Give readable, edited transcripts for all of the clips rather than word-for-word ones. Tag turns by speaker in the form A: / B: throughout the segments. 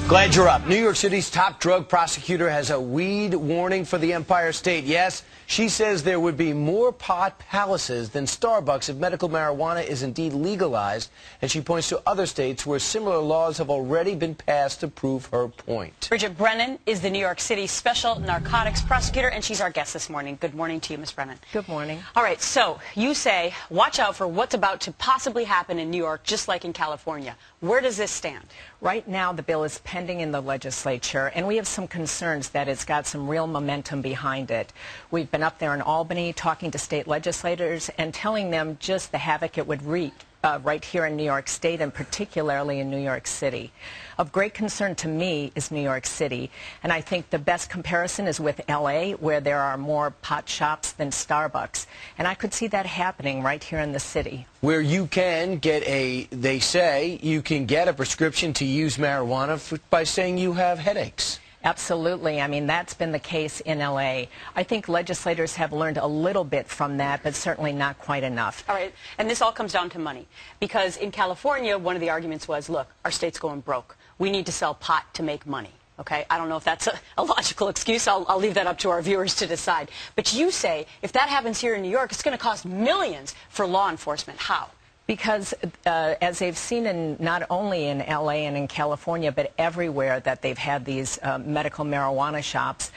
A: Glad you're up. New York City's top drug prosecutor has a weed warning for the Empire State. Yes, she says there would be more pot palaces than Starbucks if medical marijuana is indeed legalized, and she points to other states where similar laws have already been passed to prove her point.
B: Bridget Brennan is the New York City Special Narcotics Prosecutor, and she's our guest this morning. Good morning to you, Ms. Brennan.
C: Good morning.
B: All right, so you say, watch out for what's about to possibly happen in New York, just like in California. Where does this stand?
C: Right now, the bill is pending in the legislature, and we have some concerns that it's got some real momentum behind it. We've been up there in Albany talking to state legislators and telling them just the havoc it would wreak right here in New York State, and particularly in New York City. Of great concern to me is New York City, and I think the best comparison is with L.A., where there are more pot shops than Starbucks, and I could see that happening right here in the city.
A: Where you can get they say you can get a prescription to use marijuana by saying you have headaches.
C: Absolutely. I mean, that's been the case in L.A. I think legislators have learned a little bit from that, but certainly not quite enough.
B: All right, and this all comes down to money. Because in California, one of the arguments was, look, our state's going broke. We need to sell pot to make money. Okay, I don't know if that's a logical excuse. I'll leave that up to our viewers to decide. But you say, if that happens here in New York, it's going to cost millions for law enforcement. How?
C: Because as they've seen not only in L.A. and in California, but everywhere that they've had these medical marijuana shops,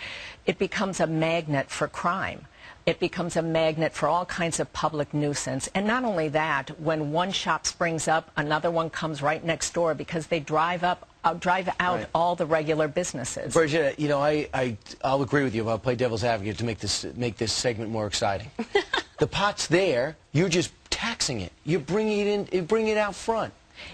C: it becomes a magnet for crime. It becomes a magnet for all kinds of public nuisance. And not only that, when one shop springs up, another one comes right next door because they drive out right. All the regular businesses.
A: Bridget, you know, I'll agree with you. I'll play devil's advocate to make this segment more exciting. The pot's there. You're just taxing it. You bring it out front.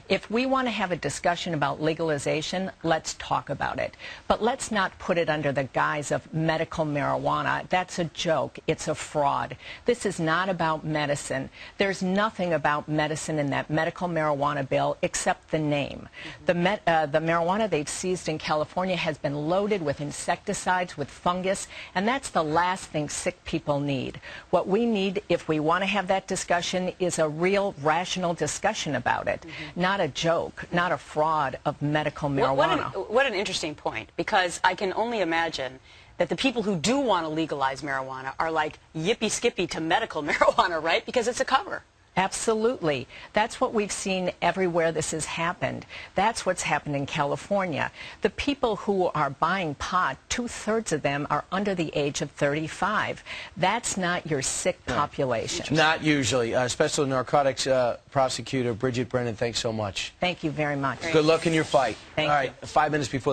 C: If we want to have a discussion about legalization, let's talk about it. But let's not put it under the guise of medical marijuana. That's a joke. It's a fraud. This is not about medicine. There's nothing about medicine in that medical marijuana bill except the name. The marijuana they've seized in California has been loaded with insecticides, with fungus, and that's the last thing sick people need. What we need, if we want to have that discussion, is a real rational discussion about it. Not a joke, not a fraud of medical marijuana.
B: What an interesting point, because I can only imagine that the people who do want to legalize marijuana are like yippee-skippy to medical marijuana, right? Because it's a cover.
C: Absolutely. That's what we've seen everywhere this has happened. That's what's happened in California. The people who are buying pot, 2/3 of them are under the age of 35. That's not your sick population.
A: Not usually. Special Narcotics Prosecutor Bridget Brennan, thanks so much.
C: Thank you very much.
A: Good luck in your fight.
C: Thank you.
A: All right, 5 minutes before the